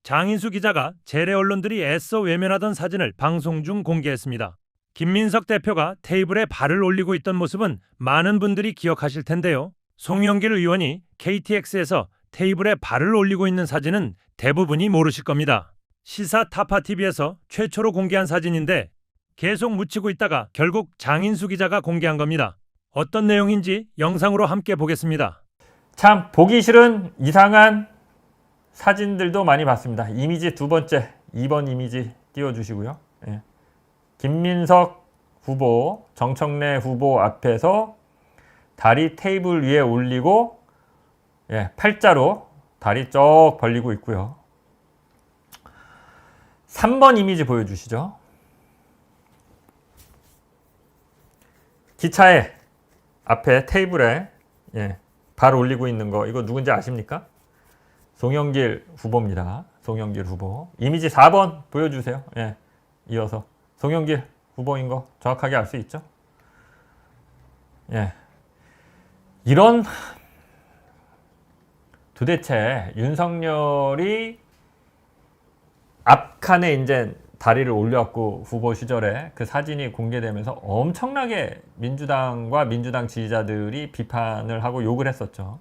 장인수 기자가 재래 언론들이 애써 외면하던 사진을 방송 중 공개했습니다. 김민석 대표가 테이블에 발을 올리고 있던 모습은 많은 분들이 기억하실 텐데요. 송영길 의원이 KTX에서 테이블에 발을 올리고 있는 사진은 대부분이 모르실 겁니다. 시사 타파TV에서 최초로 공개한 사진인데 계속 묻히고 있다가 결국 장인수 기자가 공개한 겁니다. 어떤 내용인지 영상으로 함께 보겠습니다. 참 보기 싫은 이상한 사진들도 많이 봤습니다. 이미지 두 번째, 2번 이미지 띄워주시고요. 예. 김민석 후보, 정청래 후보 앞에서 다리 테이블 위에 올리고 팔자로 다리 쭉 벌리고 있고요. 3번 이미지 보여주시죠. 기차에 앞에 테이블에 발 올리고 있는 거 이거 누군지 아십니까? 송영길 후보입니다. 송영길 후보. 이미지 4번 보여주세요. 이어서 송영길 후보인 거 정확하게 알 수 있죠? 이런 도대체 윤석열이 앞칸에 이제 다리를 올려갖고 후보 시절에 그 사진이 공개되면서 엄청나게 민주당과 민주당 지지자들이 비판을 하고 욕을 했었죠.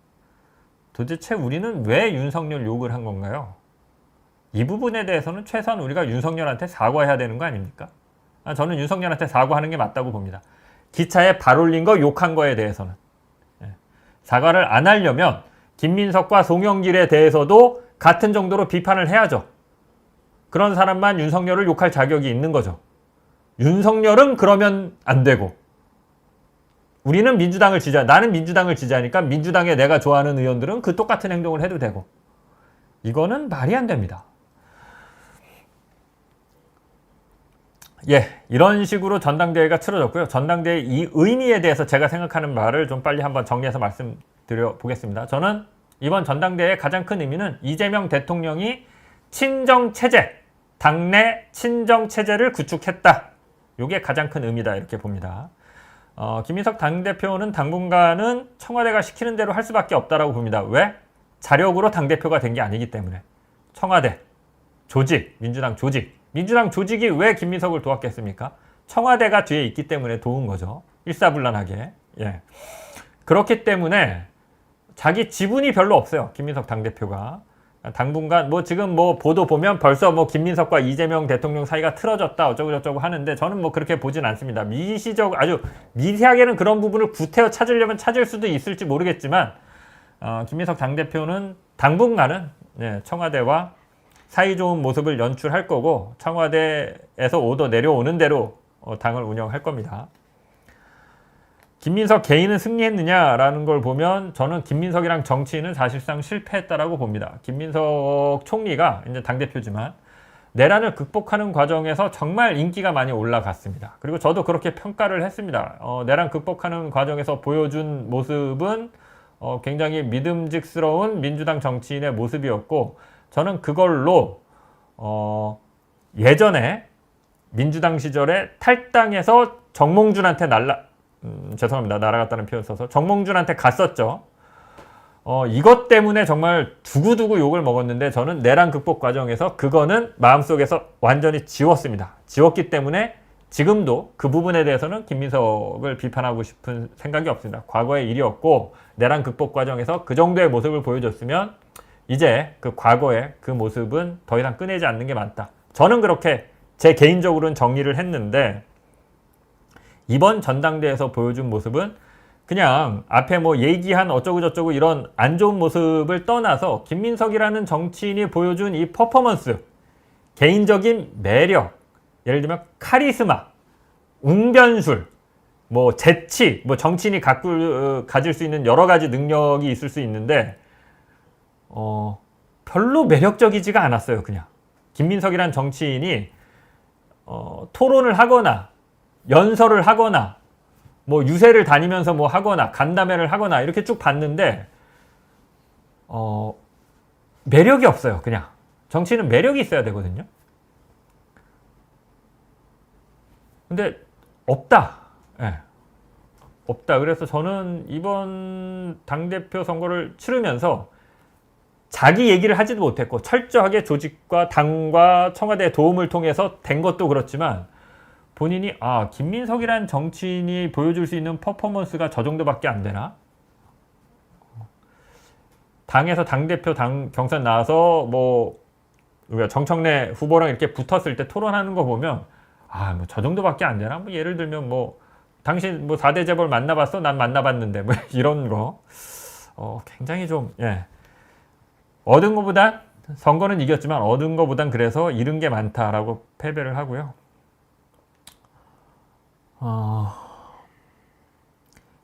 도대체 우리는 왜 윤석열 욕을 한 건가요? 이 부분에 대해서는 최소한 우리가 윤석열한테 사과해야 되는 거 아닙니까? 저는 윤석열한테 사과하는 게 맞다고 봅니다. 기차에 발 올린 거 욕한 거에 대해서는. 사과를 안 하려면 김민석과 송영길에 대해서도 같은 정도로 비판을 해야죠. 그런 사람만 윤석열을 욕할 자격이 있는 거죠. 윤석열은 그러면 안 되고 우리는 민주당을 지지하, 나는 민주당을 지지하니까 민주당에 내가 좋아하는 의원들은 그 똑같은 행동을 해도 되고 이거는 말이 안 됩니다. 이런 식으로 전당대회가 치러졌고요. 전당대회 이 의미에 대해서 제가 생각하는 말을 좀 빨리 한번 정리해서 말씀드려 보겠습니다. 저는 이번 전당대회의 가장 큰 의미는 이재명 대통령이 친정체제, 당내 친정체제를 구축했다. 이게 가장 큰 의미다 이렇게 봅니다. 김민석 당대표는 당분간은 청와대가 시키는 대로 할 수밖에 없다라고 봅니다. 왜? 자력으로 당대표가 된 게 아니기 때문에. 청와대, 조직, 민주당 조직이 왜 김민석을 도왔겠습니까? 청와대가 뒤에 있기 때문에 도운 거죠. 일사불란하게. 그렇기 때문에 자기 지분이 별로 없어요. 김민석 당대표가. 당분간 지금 보도 보면 벌써 김민석과 이재명 대통령 사이가 틀어졌다 어쩌고저쩌고 하는데 저는 그렇게 보진 않습니다. 아주 미세하게는 그런 부분을 구태여 찾으려면 찾을 수도 있을지 모르겠지만 김민석 당대표는 당분간은 청와대와 사이좋은 모습을 연출할 거고 청와대에서 오더 내려오는 대로 당을 운영할 겁니다. 김민석 개인은 승리했느냐라는 걸 보면 저는 김민석이랑 정치인은 사실상 실패했다라고 봅니다. 김민석 총리가 이제 당대표지만 내란을 극복하는 과정에서 정말 인기가 많이 올라갔습니다. 그리고 저도 그렇게 평가를 했습니다. 내란 극복하는 과정에서 보여준 모습은 굉장히 믿음직스러운 민주당 정치인의 모습이었고 저는 그걸로 예전에 민주당 시절에 탈당해서 정몽준한테 죄송합니다. 날아갔다는 표현 써서 정몽준한테 갔었죠. 이것 때문에 정말 두고두고 욕을 먹었는데 저는 내란 극복 과정에서 그거는 마음속에서 완전히 지웠습니다. 지웠기 때문에 지금도 그 부분에 대해서는 김민석을 비판하고 싶은 생각이 없습니다. 과거의 일이었고 내란 극복 과정에서 그 정도의 모습을 보여줬으면 이제 그 과거의 그 모습은 더 이상 꺼내지 않는 게 맞다. 저는 그렇게 제 개인적으로는 정리를 했는데 이번 전당대회에서 보여준 모습은 그냥 앞에 얘기한 어쩌고저쩌고 이런 안 좋은 모습을 떠나서 김민석이라는 정치인이 보여준 이 퍼포먼스, 개인적인 매력, 예를 들면 카리스마, 웅변술, 재치, 정치인이 가질 수 있는 여러 가지 능력이 있을 수 있는데 별로 매력적이지가 않았어요. 그냥 김민석이란 정치인이 토론을 하거나 연설을 하거나 유세를 다니면서 하거나 간담회를 하거나 이렇게 쭉 봤는데 매력이 없어요. 그냥 정치인은 매력이 있어야 되거든요. 근데 없다. 없다. 그래서 저는 이번 당대표 선거를 치르면서 자기 얘기를 하지도 못했고 철저하게 조직과 당과 청와대의 도움을 통해서 된 것도 그렇지만 본인이 김민석이라는 정치인이 보여줄 수 있는 퍼포먼스가 저 정도밖에 안 되나? 당에서 당대표 경선 나와서 뭐 우리가 정청래 후보랑 이렇게 붙었을 때 토론하는 거 보면 뭐 저 정도밖에 안 되나? 뭐 예를 들면 뭐 당신 뭐 4대 재벌 만나봤어? 난 만나봤는데 뭐 이런 거 굉장히 좀 얻은 것보다 선거는 이겼지만 얻은 것보단 그래서 잃은 게 많다라고 패배를 하고요.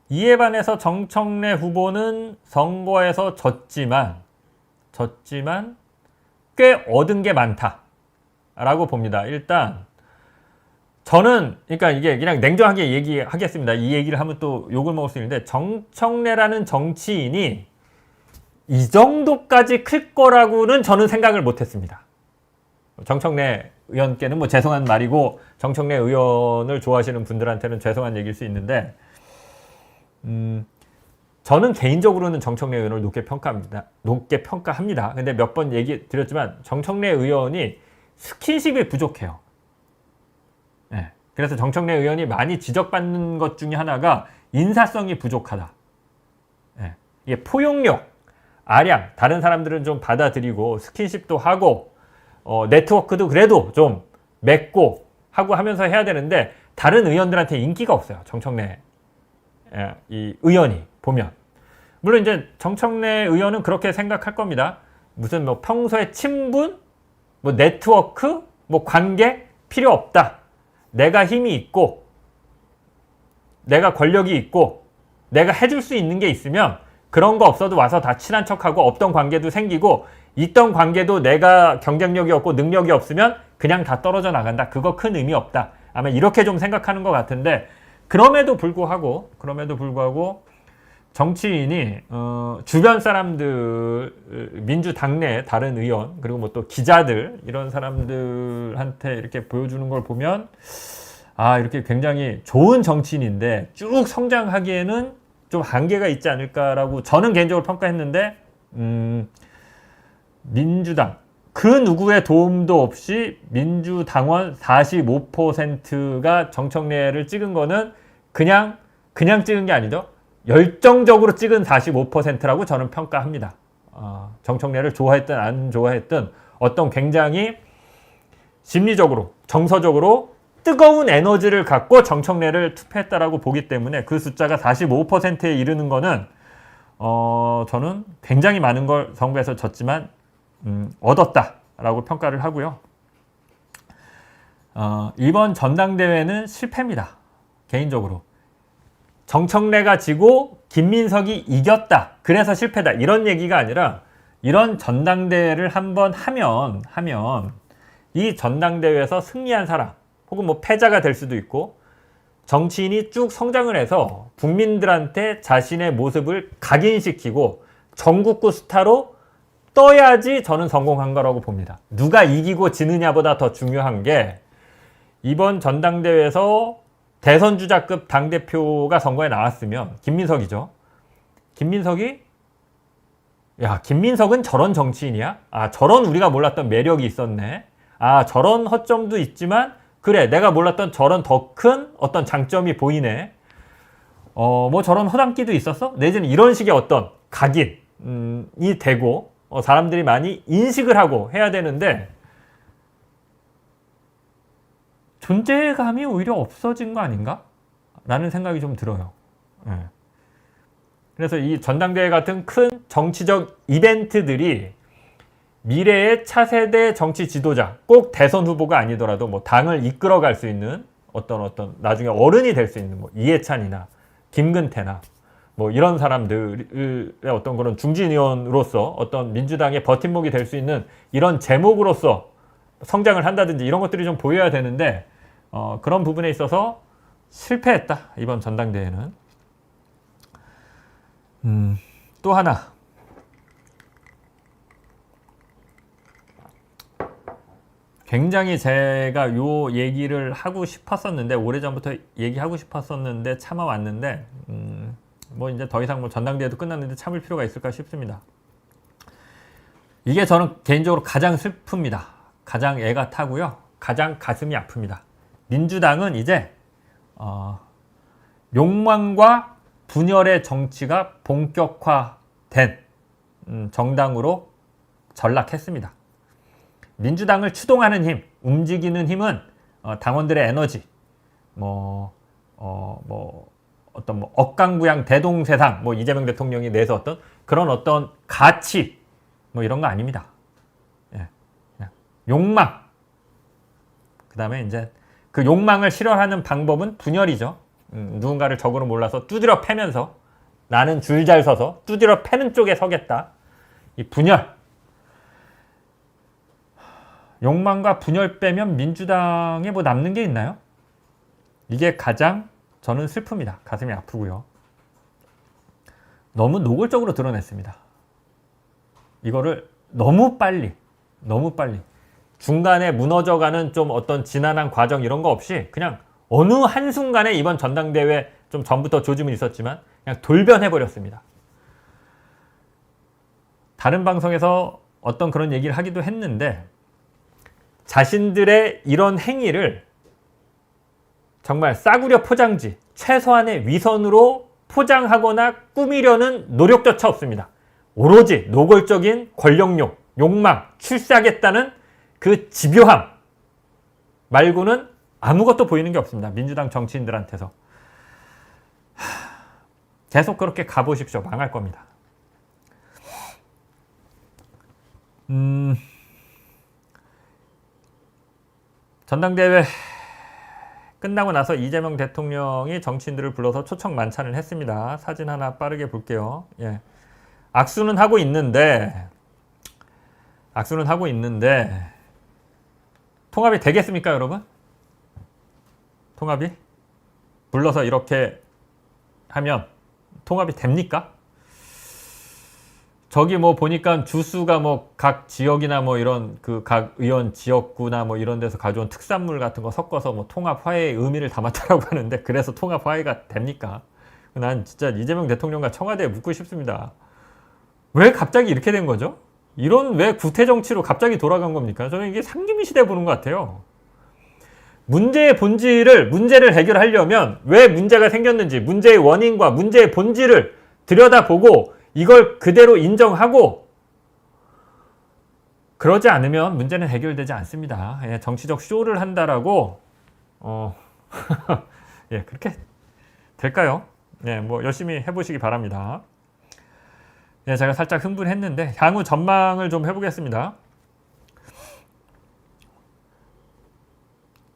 이에 반해서 정청래 후보는 선거에서 졌지만 꽤 얻은 게 많다라고 봅니다. 일단 저는 그러니까 이게 그냥 냉정하게 얘기하겠습니다. 이 얘기를 하면 또 욕을 먹을 수 있는데 정청래라는 정치인이 이 정도까지 클 거라고는 저는 생각을 못했습니다. 정청래 의원께는 뭐 죄송한 말이고 정청래 의원을 좋아하시는 분들한테는 죄송한 얘기일 수 있는데 저는 개인적으로는 정청래 의원을 높게 평가합니다. 근데 몇 번 얘기 드렸지만 정청래 의원이 스킨십이 부족해요. 네. 그래서 정청래 의원이 많이 지적받는 것 중에 하나가 인사성이 부족하다. 네. 이게 포용력, 아량, 다른 사람들은 좀 받아들이고 스킨십도 하고 네트워크도 그래도 좀 맺고 하고 하면서 해야 되는데 다른 의원들한테 인기가 없어요. 정청래 이 의원이 보면 물론 이제 정청래 의원은 그렇게 생각할 겁니다. 무슨 뭐 평소에 친분, 뭐 네트워크, 뭐 관계 필요 없다. 내가 힘이 있고 내가 권력이 있고 내가 해줄 수 있는 게 있으면 그런 거 없어도 와서 다 친한 척하고 없던 관계도 생기고 있던 관계도 내가 경쟁력이 없고 능력이 없으면 그냥 다 떨어져 나간다. 그거 큰 의미 없다. 아마 이렇게 좀 생각하는 것 같은데 그럼에도 불구하고 정치인이 주변 사람들 민주당 내 다른 의원 그리고 뭐 또 기자들 이런 사람들한테 이렇게 보여주는 걸 보면 이렇게 굉장히 좋은 정치인인데 쭉 성장하기에는 좀 한계가 있지 않을까라고 저는 개인적으로 평가했는데 민주당 그 누구의 도움도 없이 민주당원 45%가 정청래를 찍은 거는 그냥 찍은 게 아니죠. 열정적으로 찍은 45%라고 저는 평가합니다. 정청래를 좋아했든 안 좋아했든 어떤 굉장히 심리적으로 정서적으로 뜨거운 에너지를 갖고 정청래를 투표했다라고 보기 때문에 그 숫자가 45%에 이르는 거는 저는 굉장히 많은 걸 선거에서 졌지만 얻었다라고 평가를 하고요. 이번 전당대회는 실패입니다. 개인적으로. 정청래가 지고 김민석이 이겼다. 그래서 실패다. 이런 얘기가 아니라 이런 전당대회를 한번 하면 이 전당대회에서 승리한 사람 혹은 뭐 패자가 될 수도 있고 정치인이 쭉 성장을 해서 국민들한테 자신의 모습을 각인시키고 전국구 스타로 떠야지 저는 성공한 거라고 봅니다. 누가 이기고 지느냐보다 더 중요한 게 이번 전당대회에서 대선 주자급 당대표가 선거에 나왔으면 김민석이죠. 김민석은 저런 정치인이야? 저런 우리가 몰랐던 매력이 있었네. 저런 허점도 있지만 그래 내가 몰랐던 저런 더 큰 어떤 장점이 보이네. 뭐 저런 허당끼도 있었어? 내지는 이런 식의 어떤 각인이 되고 사람들이 많이 인식을 하고 해야 되는데 존재감이 오히려 없어진 거 아닌가? 라는 생각이 좀 들어요. 그래서 이 전당대회 같은 큰 정치적 이벤트들이 미래의 차세대 정치 지도자, 꼭 대선 후보가 아니더라도 뭐 당을 이끌어갈 수 있는 어떤 나중에 어른이 될 수 있는 뭐 이해찬이나 김근태나 뭐 이런 사람들의 어떤 그런 중진 의원으로서 어떤 민주당의 버팀목이 될 수 있는 이런 제목으로서 성장을 한다든지 이런 것들이 좀 보여야 되는데 그런 부분에 있어서 실패했다. 이번 전당대회는. 또 하나. 굉장히 제가 요 얘기를 하고 싶었었는데 오래전부터 얘기하고 싶었었는데 참아왔는데 뭐 이제 더 이상 뭐 전당대회도 끝났는데 참을 필요가 있을까 싶습니다. 이게 저는 개인적으로 가장 슬픕니다. 가장 애가 타고요. 가장 가슴이 아픕니다. 민주당은 이제 욕망과 분열의 정치가 본격화된 정당으로 전락했습니다. 민주당을 추동하는 힘, 움직이는 힘은 당원들의 에너지, 어떤 억강부양 대동세상, 이재명 대통령이 내서 어떤 그런 어떤 가치, 이런 거 아닙니다. 예, 그냥 욕망. 그 다음에 이제 그 욕망을 실현하는 방법은 분열이죠. 누군가를 적으로 몰라서 두드려 패면서 나는 줄 잘 서서 두드려 패는 쪽에 서겠다. 이 분열. 욕망과 분열 빼면 민주당에 뭐 남는 게 있나요? 이게 가장 저는 슬픕니다. 가슴이 아프고요. 너무 노골적으로 드러냈습니다. 이거를 너무 빨리 중간에 무너져가는 좀 어떤 지난한 과정 이런 거 없이 그냥 어느 한순간에 이번 전당대회 좀 전부터 조짐은 있었지만 그냥 돌변해버렸습니다. 다른 방송에서 어떤 그런 얘기를 하기도 했는데 자신들의 이런 행위를 정말 싸구려 포장지, 최소한의 위선으로 포장하거나 꾸미려는 노력조차 없습니다. 오로지 노골적인 권력욕, 욕망, 출세하겠다는 그 집요함 말고는 아무것도 보이는 게 없습니다. 민주당 정치인들한테서. 계속 그렇게 가보십시오. 망할 겁니다. 전당대회 끝나고 나서 이재명 대통령이 정치인들을 불러서 초청 만찬을 했습니다. 사진 하나 빠르게 볼게요. 예. 악수는 하고 있는데 통합이 되겠습니까, 여러분? 통합이? 불러서 이렇게 하면 통합이 됩니까? 저기 보니까 주수가 각 지역이나 이런 각 의원 지역구나 이런 데서 가져온 특산물 같은 거 섞어서 통합 화해의 의미를 담았다라고 하는데 그래서 통합 화해가 됩니까? 난 진짜 이재명 대통령과 청와대에 묻고 싶습니다. 왜 갑자기 이렇게 된 거죠? 이런 왜 구태 정치로 갑자기 돌아간 겁니까? 저는 이게 상김이 시대 보는 것 같아요. 문제의 본질을 문제를 해결하려면 왜 문제가 생겼는지 문제의 원인과 문제의 본질을 들여다보고 이걸 그대로 인정하고 그러지 않으면 문제는 해결되지 않습니다. 예, 정치적 쇼를 한다라고 예, 그렇게 될까요? 예, 열심히 해보시기 바랍니다. 예, 제가 살짝 흥분했는데 향후 전망을 좀 해보겠습니다.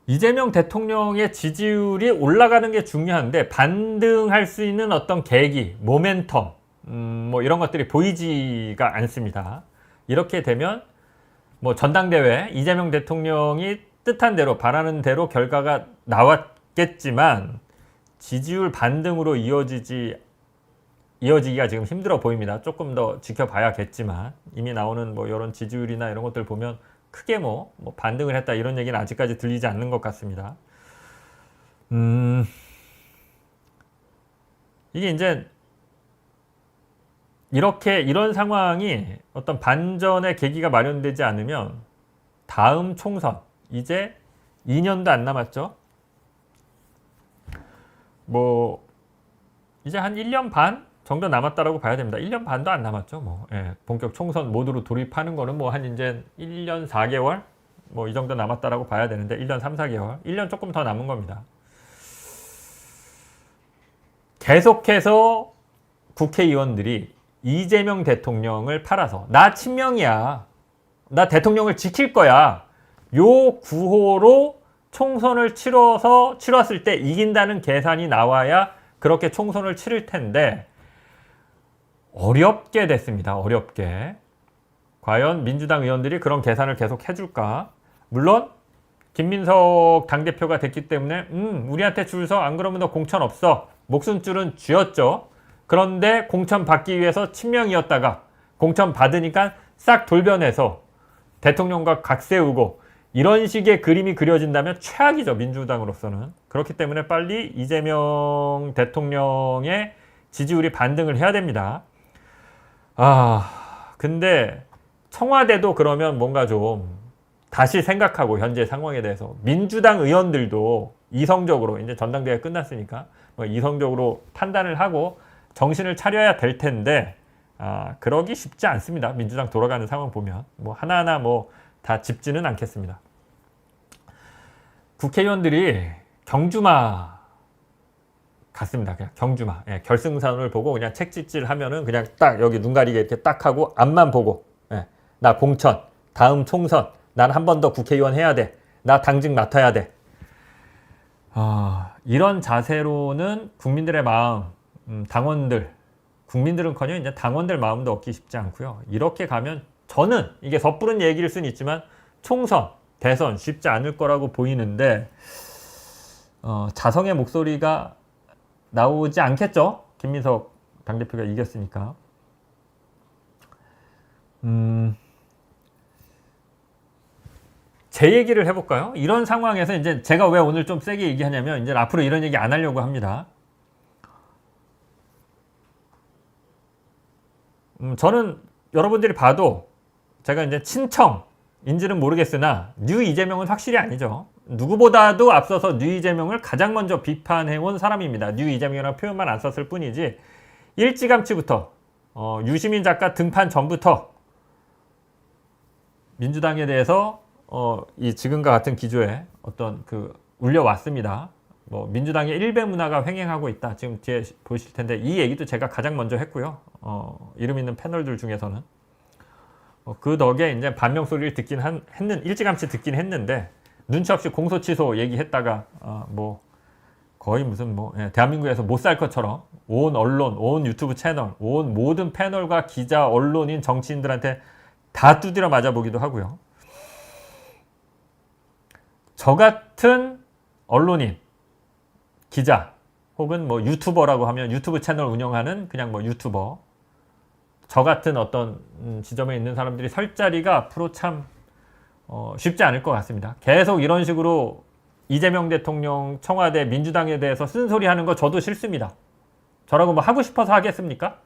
이재명 대통령의 지지율이 올라가는 게 중요한데 반등할 수 있는 어떤 계기, 모멘텀 이런 것들이 보이지가 않습니다. 이렇게 되면 전당대회 이재명 대통령이 뜻한 대로 바라는 대로 결과가 나왔겠지만 지지율 반등으로 이어지기가 지금 힘들어 보입니다. 조금 더 지켜봐야겠지만 이미 나오는 이런 지지율이나 이런 것들 보면 크게 반등을 했다 이런 얘기는 아직까지 들리지 않는 것 같습니다. 이게 이제 이런 상황이 어떤 반전의 계기가 마련되지 않으면 다음 총선 이제 2년도 안 남았죠. 이제 한 1년 반 정도 남았다라고 봐야 됩니다. 1년 반도 안 남았죠. 예, 본격 총선 모드로 돌입하는 거는 한 이제 1년 4개월 이 정도 남았다라고 봐야 되는데 1년 3, 4개월 1년 조금 더 남은 겁니다. 계속해서 국회의원들이 이재명 대통령을 팔아서 나 친명이야. 나 대통령을 지킬 거야. 요 구호로 총선을 치렀을 때 이긴다는 계산이 나와야 그렇게 총선을 치를 텐데 어렵게 됐습니다. 어렵게. 과연 민주당 의원들이 그런 계산을 계속 해줄까? 물론 김민석 당대표가 됐기 때문에 우리한테 줄 서 안 그러면 너 공천 없어. 목숨줄은 쥐었죠. 그런데 공천 받기 위해서 친명이었다가 공천 받으니까 싹 돌변해서 대통령과 각 세우고 이런 식의 그림이 그려진다면 최악이죠. 민주당으로서는. 그렇기 때문에 빨리 이재명 대통령의 지지율이 반등을 해야 됩니다. 근데 청와대도 그러면 뭔가 좀 다시 생각하고 현재 상황에 대해서 민주당 의원들도 이성적으로 이제 전당대회가 끝났으니까 뭐 이성적으로 판단을 하고 정신을 차려야 될 텐데 그러기 쉽지 않습니다. 민주당 돌아가는 상황 보면 뭐 하나하나 뭐 다 짚지는 않겠습니다. 국회의원들이 경주마 갔습니다. 그냥 경주마. 예, 결승선을 보고 그냥 책짓질 하면은 그냥 딱 여기 눈 가리게 이렇게 딱 하고 앞만 보고 나 공천, 다음 총선, 난 한 번 더 국회의원 해야 돼. 나 당직 맡아야 돼. 이런 자세로는 국민들의 마음, 당원들, 국민들은커녕 이제 당원들 마음도 얻기 쉽지 않고요. 이렇게 가면 저는 이게 섣부른 얘기일 수는 있지만 총선, 대선 쉽지 않을 거라고 보이는데 자성의 목소리가 나오지 않겠죠? 김민석 당대표가 이겼으니까. 제 얘기를 해볼까요? 이런 상황에서 이제 제가 왜 오늘 좀 세게 얘기하냐면 이제 앞으로 이런 얘기 안 하려고 합니다. 저는 여러분들이 봐도 제가 이제 친청인지는 모르겠으나 뉴 이재명은 확실히 아니죠. 누구보다도 앞서서 뉴 이재명을 가장 먼저 비판해온 사람입니다. 뉴 이재명이라는 표현만 안 썼을 뿐이지 일찌감치부터 유시민 작가 등판 전부터 민주당에 대해서 이 지금과 같은 기조에 어떤 울려왔습니다. 뭐 민주당의 일배 문화가 횡행하고 있다. 지금 뒤에 보실 텐데 이 얘기도 제가 가장 먼저 했고요. 이름 있는 패널들 중에서는 그 덕에 이제 반명 소리를 일찌감치 듣긴 했는데 눈치 없이 공소 취소 얘기했다가 뭐 거의 무슨 대한민국에서 못 살 것처럼 온 언론, 온 유튜브 채널, 온 모든 패널과 기자, 언론인, 정치인들한테 다 두드려 맞아보기도 하고요. 저 같은 언론인, 기자 혹은 뭐 유튜버라고 하면 유튜브 채널 운영하는 그냥 뭐 유튜버, 저 같은 어떤 지점에 있는 사람들이 설 자리가 앞으로 참 쉽지 않을 것 같습니다. 계속 이런 식으로 이재명 대통령, 청와대, 민주당에 대해서 쓴소리 하는 거 저도 싫습니다. 저라고 뭐 하고 싶어서 하겠습니까?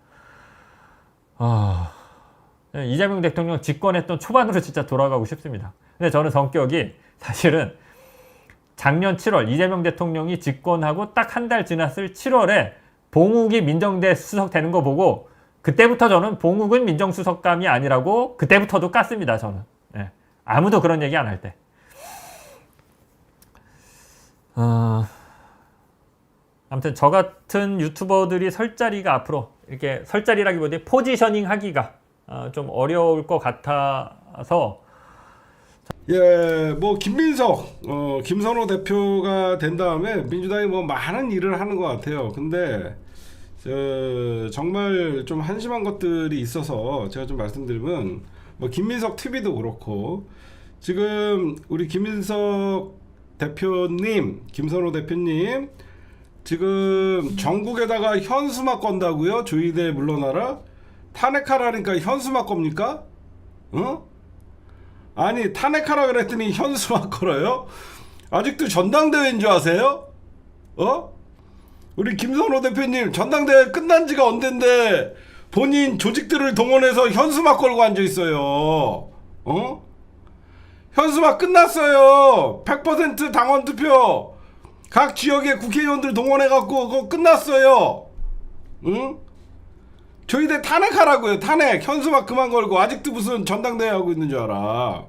이재명 대통령 집권했던 초반으로 진짜 돌아가고 싶습니다. 근데 저는 성격이 사실은 작년 7월 이재명 대통령이 집권하고 딱 한 달 지났을 7월에 봉욱이 민정대 수석 되는 거 보고 그때부터 저는 봉욱은 민정수석감이 아니라고 그때부터도 깠습니다. 저는. 아무도 그런 얘기 안 할 때. 아무튼 저 같은 유튜버들이 설 자리가 앞으로 이렇게 설 자리라기보다 포지셔닝 하기가 좀 어려울 것 같아서 예, 뭐 김민석, 김선호 대표가 된 다음에 민주당이 뭐 많은 일을 하는 것 같아요. 근데 정말 좀 한심한 것들이 있어서 제가 좀 말씀드리면 뭐 김민석 TV도 그렇고 지금 우리 김민석 대표님, 김선호 대표님 지금 전국에다가 현수막 건다고요? 조이대 물러나라? 탄핵하라니까 현수막 겁니까? 아니 탄핵하라 그랬더니 현수막 걸어요? 아직도 전당대회인 줄 아세요? 우리 김선호 대표님 전당대회 끝난 지가 언젠데 본인 조직들을 동원해서 현수막 걸고 앉아있어요. 현수막 끝났어요. 100% 당원 투표 각 지역의 국회의원들 동원해갖고 그거 끝났어요. 저희들 탄핵하라고요. 탄핵. 현수막 그만 걸고 아직도 무슨 전당대회 하고 있는 줄 알아.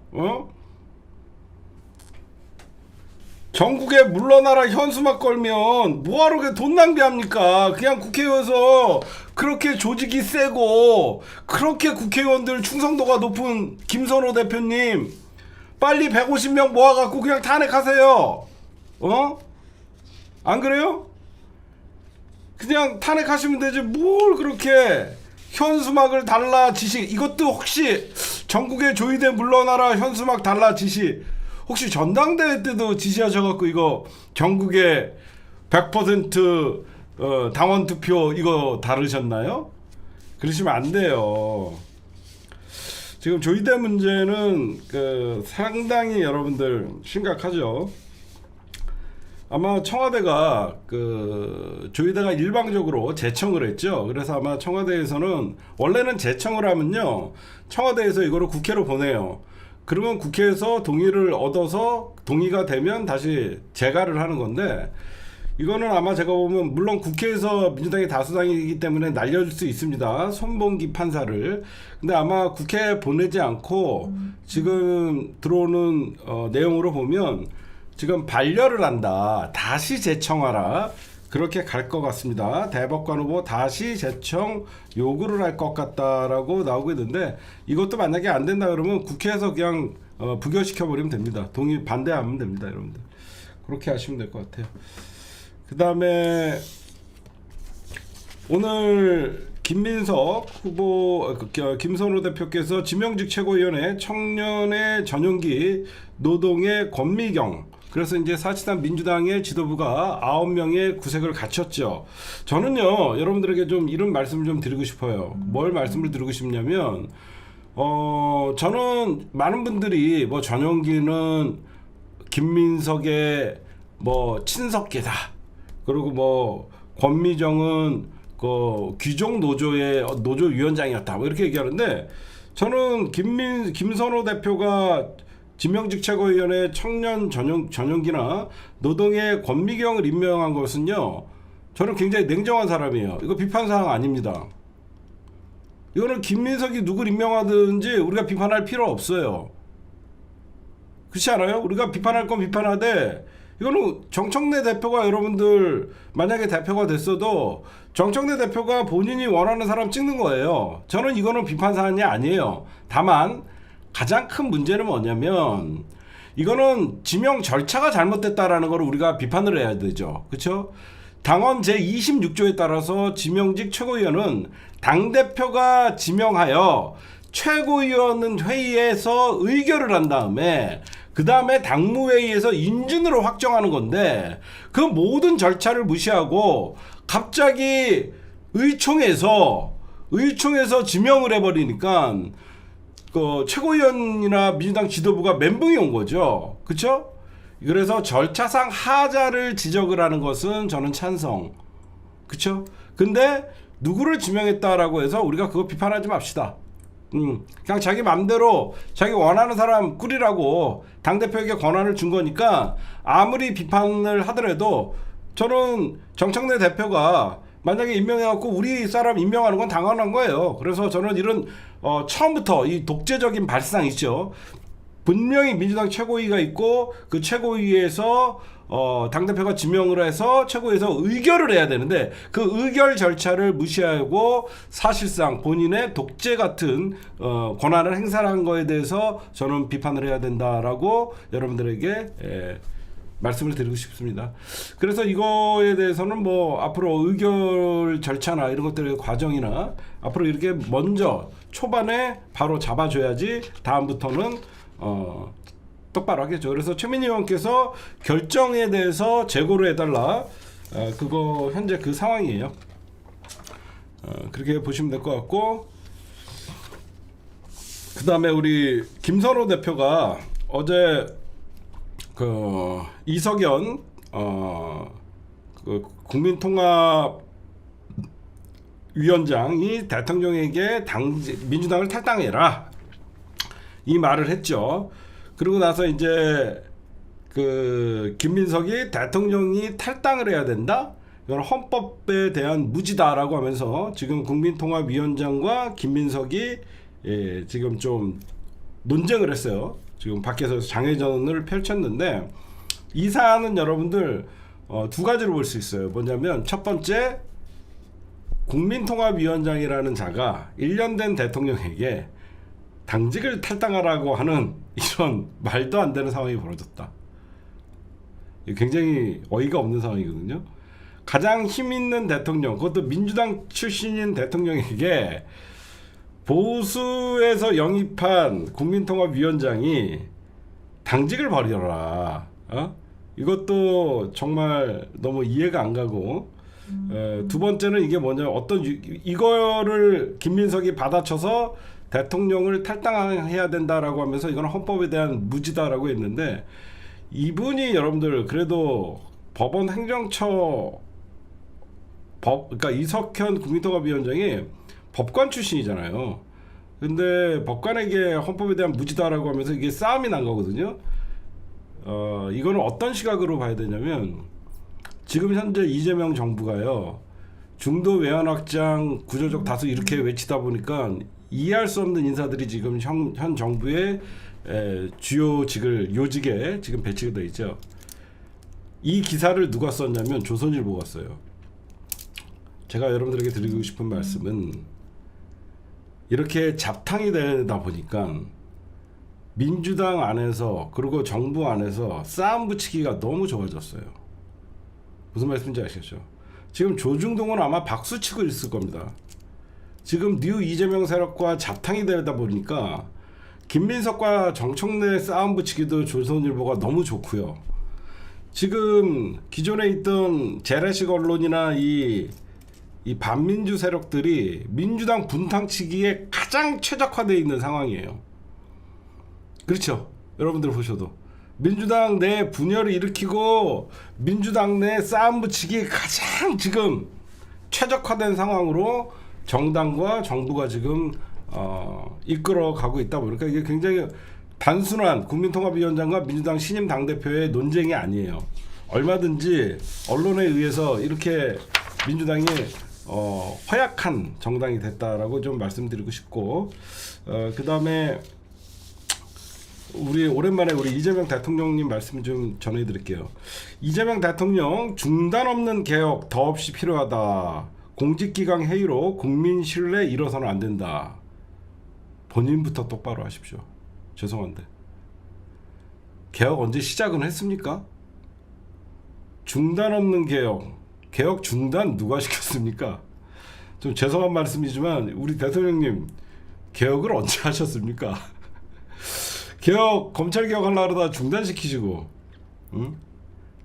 전국에 물러나라 현수막 걸면 뭐하러 돈 낭비합니까? 그냥 국회의원에서 그렇게 조직이 세고 그렇게 국회의원들 충성도가 높은 김선호 대표님 빨리 150명 모아갖고 그냥 탄핵하세요. 안 그래요? 그냥 탄핵하시면 되지 뭘 그렇게 현수막을 달라 지시. 이것도 혹시 전국에 조이대 물러나라 현수막 달라 지시 혹시 전당대회 때도 지시하셔갖고 이거 전국에 100% 당원 투표 이거 다르셨나요? 그러시면 안 돼요. 지금 조이대 문제는 상당히 여러분들 심각하죠. 아마 청와대가 그 조희대가 일방적으로 제청을 했죠. 그래서 아마 청와대에서는 원래는 제청을 하면요, 청와대에서 이거를 국회로 보내요. 그러면 국회에서 동의를 얻어서 동의가 되면 다시 재가를 하는 건데, 이거는 아마 제가 보면 물론 국회에서 민주당이 다수당이기 때문에 날려줄 수 있습니다. 손봉기 판사를. 근데 아마 국회에 보내지 않고 지금 들어오는 내용으로 보면 지금 반려를 한다. 다시 재청하라. 그렇게 갈 것 같습니다. 대법관 후보 다시 재청 요구를 할 것 같다라고 나오고 있는데, 이것도 만약에 안 된다 그러면 국회에서 그냥 부결시켜 버리면 됩니다. 동의 반대하면 됩니다, 여러분들. 그렇게 하시면 될 것 같아요. 그 다음에 오늘 김민석 후보, 김선호 대표께서 지명직 최고위원회 청년의 전용기 노동의 권미경, 그래서 이제 사실상 민주당의 지도부가 9명의 구색을 갖췄죠. 저는요, 여러분들에게 좀 이런 말씀을 좀 드리고 싶어요. 뭘 말씀을 드리고 싶냐면, 저는 많은 분들이 뭐 전용기는 김민석의 뭐 친석계다, 그리고 뭐 권미정은 그 귀족 노조의 노조 위원장이었다, 뭐 이렇게 얘기하는데, 저는 김선호 대표가 지명직 최고위원회 청년 전용기나 노동의 권미경을 임명한 것은요, 저는 굉장히 냉정한 사람이에요. 이거 비판 사항 아닙니다. 이거는 김민석이 누굴 임명하든지 우리가 비판할 필요 없어요. 그렇지 않아요? 우리가 비판할 건 비판하되, 이거는 정청래 대표가, 여러분들 만약에 대표가 됐어도 정청래 대표가 본인이 원하는 사람 찍는 거예요. 저는 이거는 비판 사안이 아니에요. 다만 가장 큰 문제는 뭐냐면, 이거는 지명 절차가 잘못됐다라는 걸 우리가 비판을 해야 되죠. 그렇죠? 당원 제26조에 따라서 지명직 최고위원은 당대표가 지명하여 최고위원 회의에서 의결을 한 다음에 그 다음에 당무회의에서 인준으로 확정하는 건데, 그 모든 절차를 무시하고 갑자기 의총에서 지명을 해버리니까 그 최고위원이나 민주당 지도부가 멘붕이 온 거죠. 그렇죠? 그래서 절차상 하자를 지적을 하는 것은 저는 찬성. 그렇죠? 근데 누구를 지명했다라고 해서 우리가 그거 비판하지 맙시다. 그냥 자기 맘대로 자기 원하는 사람 꾸리라고 당대표에게 권한을 준 거니까, 아무리 비판을 하더라도 저는 정청래 대표가 만약에 임명해갖고 우리 사람 임명하는 건 당연한 거예요. 그래서 저는 이런 처음부터 이 독재적인 발상 있죠. 분명히 민주당 최고위가 있고 그 최고위에서 당대표가 지명을 해서 최고위에서 의결을 해야 되는데, 그 의결 절차를 무시하고 사실상 본인의 독재 같은 권한을 행사한 거에 대해서 저는 비판을 해야 된다라고 여러분들에게 말씀을 드리고 싶습니다. 그래서 이거에 대해서는 뭐 앞으로 의결 절차나 이런 것들의 과정이나 앞으로 이렇게 먼저 초반에 바로 잡아줘야지 다음부터는 똑바로 하겠죠. 그래서 최민희 의원께서 결정에 대해서 재고를 해달라, 그거 현재 그 상황이에요. 그렇게 보시면 될 것 같고, 그 다음에 우리 김선호 대표가 어제 그 이석연 그 국민통합위원장이 대통령에게 민주당을 탈당해라, 이 말을 했죠. 그리고 나서 이제 그 김민석이 대통령이 탈당을 해야 된다, 이건 헌법에 대한 무지다라고 하면서 지금 국민통합위원장과 김민석이 지금 좀 논쟁을 했어요. 지금 밖에서 장외전을 펼쳤는데, 이 사안은 여러분들 두 가지로 볼 수 있어요. 뭐냐면 첫 번째, 국민통합위원장이라는 자가 1년 된 대통령에게 당직을 탈당하라고 하는 이런 말도 안 되는 상황이 벌어졌다. 굉장히 어이가 없는 상황이거든요. 가장 힘 있는 대통령, 그것도 민주당 출신인 대통령에게 보수에서 영입한 국민통합위원장이 당직을 버려라. 이것도 정말 너무 이해가 안 가고, 두 번째는 이게 뭐냐, 이거를 김민석이 받아쳐서 대통령을 탈당해야 된다라고 하면서 이건 헌법에 대한 무지다라고 했는데, 이분이 여러분들 그래도 법원 행정처 그러니까 이석현 국민통합위원장이 법관 출신이잖아요. 근데 법관에게 헌법에 대한 무지다라고 하면서 이게 싸움이 난 거거든요. 이거는 어떤 시각으로 봐야 되냐면 지금 현재 이재명 정부가요. 중도 외연 확장 구조적 다수 이렇게 외치다 보니까 이해할 수 없는 인사들이 지금 현 정부의 주요 요직에 지금 배치가 되어 있죠. 이 기사를 누가 썼냐면 조선일보가 써요. 제가 여러분들에게 드리고 싶은 말씀은 이렇게 잡탕이 되다 보니까 민주당 안에서 그리고 정부 안에서 싸움 붙이기가 너무 좋아졌어요. 무슨 말씀인지 아시겠죠? 지금 조중동은 아마 박수 치고 있을 겁니다. 지금 뉴 이재명 세력과 잡탕이 되다 보니까 김민석과 정청래 싸움 붙이기도 조선일보가 너무 좋고요. 지금 기존에 있던 재래식 언론이나 이 반민주 세력들이 민주당 분탕치기에 가장 최적화되어 있는 상황이에요. 그렇죠? 여러분들 보셔도 민주당 내 분열을 일으키고 민주당 내 싸움 붙이기 가장 지금 최적화된 상황으로 정당과 정부가 지금 이끌어가고 있다 보니까 이게 굉장히 단순한 국민통합위원장과 민주당 신임 당대표의 논쟁이 아니에요. 얼마든지 언론에 의해서 이렇게 민주당이 허약한 정당이 됐다라고 좀 말씀드리고 싶고, 그 다음에 오랜만에 우리 이재명 대통령님 말씀 좀 전해드릴게요. 이재명 대통령 중단 없는 개혁 더없이 필요하다. 공직기강 회의로 국민 신뢰 잃어서는 안 된다. 본인부터 똑바로 하십시오. 죄송한데 개혁 언제 시작은 했습니까? 중단 없는 개혁 중단 누가 시켰습니까? 좀 죄송한 말씀이지만 우리 대통령님 개혁을 언제 하셨습니까? 검찰 개혁하려고 하다 중단시키시고, 응?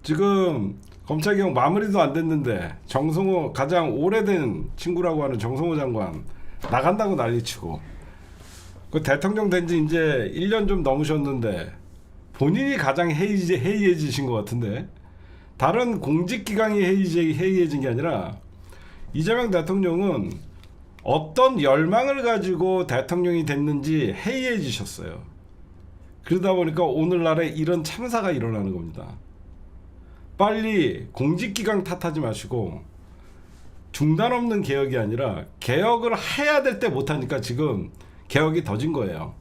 지금 검찰 개혁 마무리도 안 됐는데 정성호 가장 오래된 친구라고 하는 정성호 장관 나간다고 난리치고, 그 대통령 된 지 이제 1년 좀 넘으셨는데 본인이 가장 해이해지신 것 같은데, 다른 공직기강이 해이해진 게 아니라 이재명 대통령은 어떤 열망을 가지고 대통령이 됐는지 해이해지셨어요. 그러다 보니까 오늘날에 이런 참사가 일어나는 겁니다. 빨리 공직기강 탓하지 마시고 중단 없는 개혁이 아니라 개혁을 해야 될 때 못하니까 지금 개혁이 더진 거예요.